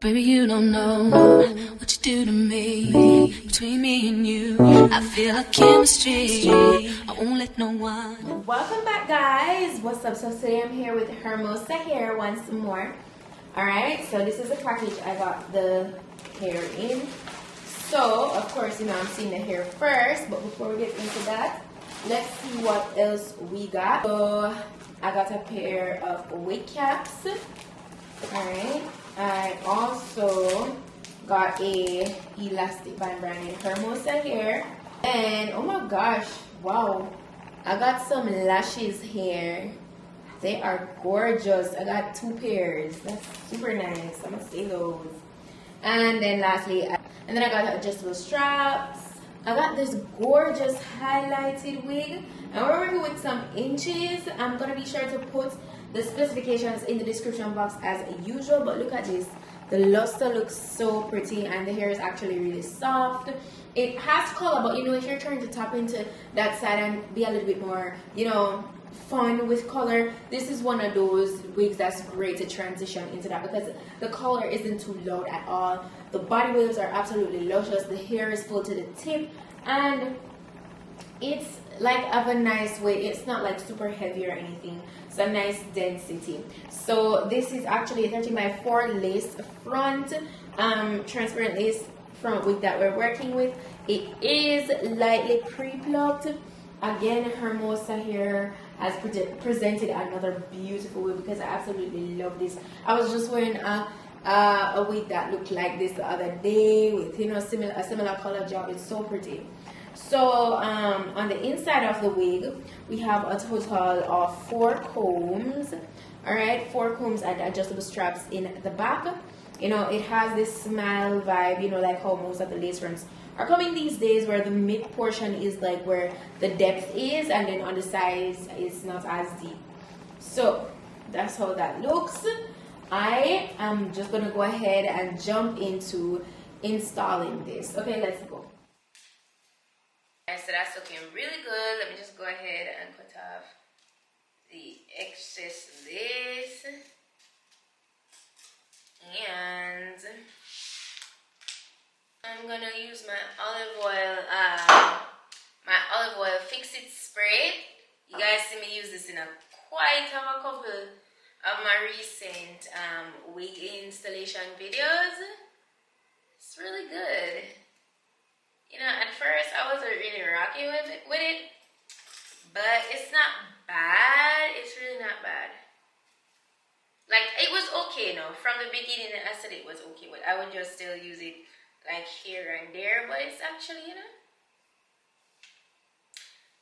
Baby, you don't know what you do to me. Between me and you, I feel a chemistry. I won't let no one. Welcome back, guys. What's up? So today I'm here with Hermosa hair once more. Alright, so this is the package I got the hair in. So, of course, I'm seeing the hair first, but before we get into that, let's see what else we got. So, I got a pair of wig caps. Alright, I also got a elastic band brand in Hermosa hair. And, oh my gosh, wow, I got some lashes here. They are gorgeous. I got 2 pairs. That's super nice. I'm gonna say those. And then lastly, I got adjustable straps. I got this gorgeous highlighted wig. And we're working with some inches. I'm gonna be sure to put the specifications in the description box as usual. But look at this. The luster looks so pretty, and the hair is actually really soft. It has color, but if you're trying to tap into that side and be a little bit more, fun with color, this is one of those wigs that's great to transition into that, because the color isn't too loud at all. The body waves are absolutely luscious. The hair is full to the tip, and it's like of a nice way. It's not like super heavy or anything. It's a nice density. So this is actually a 13x4 lace front, transparent lace front wig that we're working with. It is lightly pre-plucked. Again, Hermosa here has presented another beautiful wig, because I absolutely love this. I was just wearing a wig that looked like this the other day with a similar color job. It's so pretty. So on the inside of the wig, we have a total of 4 combs. All right, 4 combs and adjustable straps in the back. It has this smile vibe, like how most of the lace fronts are coming these days, where the mid portion is like where the depth is, and then on the sides it's not as deep. So that's how that looks. I am just gonna go ahead and jump into installing this. Okay, let's go. So that's looking really good. Let me just go ahead and cut off the excess lace. And I'm gonna use my olive oil fix-it spray. You guys see me use this in quite a couple of my recent wig installation videos. It's really good. At first I wasn't really rocking with it, but it's not bad. It's really not bad. Like, it was okay, from the beginning I said it was okay, but I would just still use it like here and there, but it's actually,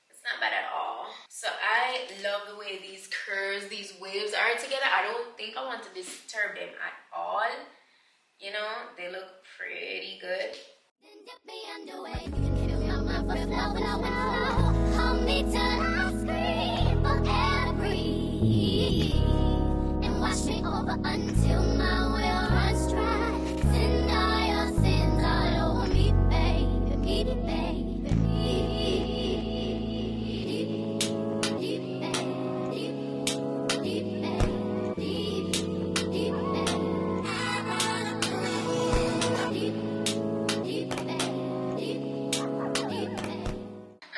it's not bad at all. So I love the way these curves, these waves are together. I don't think I want to disturb them at all. They look pretty good. Wash me over until my will runs dry. Send all your sins all over me, baby, baby.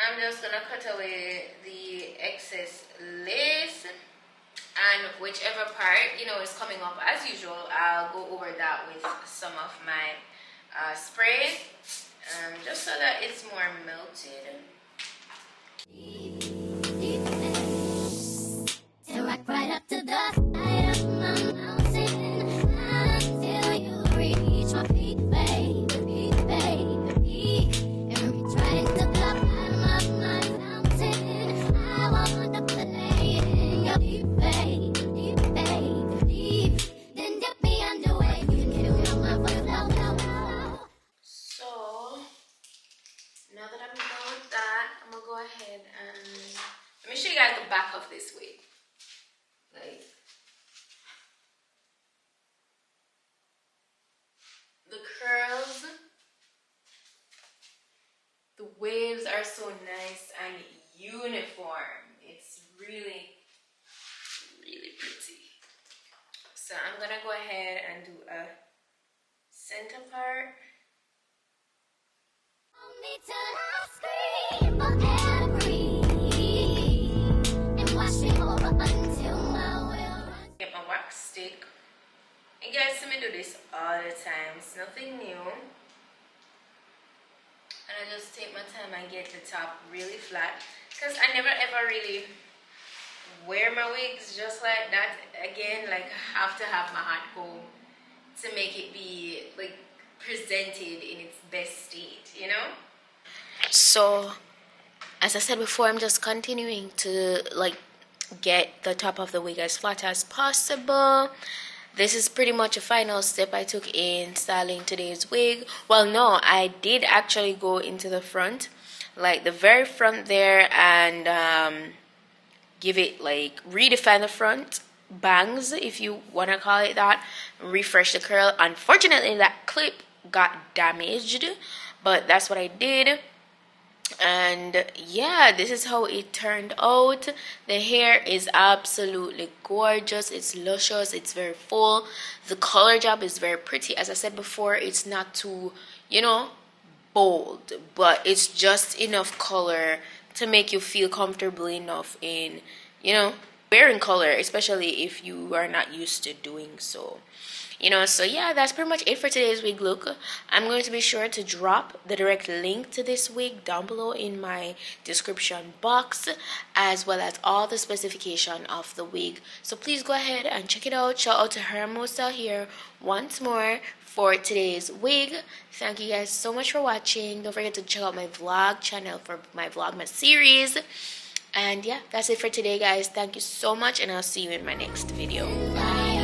I'm just gonna cut away the excess lace. And whichever part, is coming up as usual, I'll go over that with some of my spray, just so that it's more melted. Rock right up to the side of my mountain until you reach my peak, baby, baby. And reach right into the bottom of my fountain. I want to play in your deep, baby, baby. Then dip me underway. You can kill my flow. So now that I'm done with that, I'm gonna go ahead and let me show you guys the back of this wig. Like, the curls, the waves are so nice and uniform. It's really, really pretty. So I'm gonna go ahead and do a center part. Get my wax stick. You guys see me do this all the time. It's nothing new. And I just take my time and get the top really flat, because I never ever really wear my wigs just like that. Again, like, I have to have my hot comb to make it be like presented in its best state, you know. So as I said before, I'm just continuing to like get the top of the wig as flat as possible. This is pretty much a final step I took in styling today's wig. Well, no, I did actually go into the front, like the very front there, and give it like redefine the front bangs, if you want to call it that, refresh the curl. Unfortunately, that clip got damaged, but that's what I did. And yeah, this is how it turned out. The hair is absolutely gorgeous. It's luscious, it's very full. The color job is very pretty. As I said before, it's not too, you know, bold, but it's just enough color to make you feel comfortable enough in, you know, wearing color, especially if you are not used to doing so. You know, so yeah, that's pretty much it for today's wig look. I'm going to be sure to drop the direct link to this wig down below in my description box, as well as all the specification of the wig. So please go ahead and check it out. Shout out to Hermosa here once more for today's wig. Thank you guys so much for watching. Don't forget to check out my vlog channel for my Vlogmas series. And yeah, that's it for today, guys. Thank you so much, and I'll see you in my next video. Bye.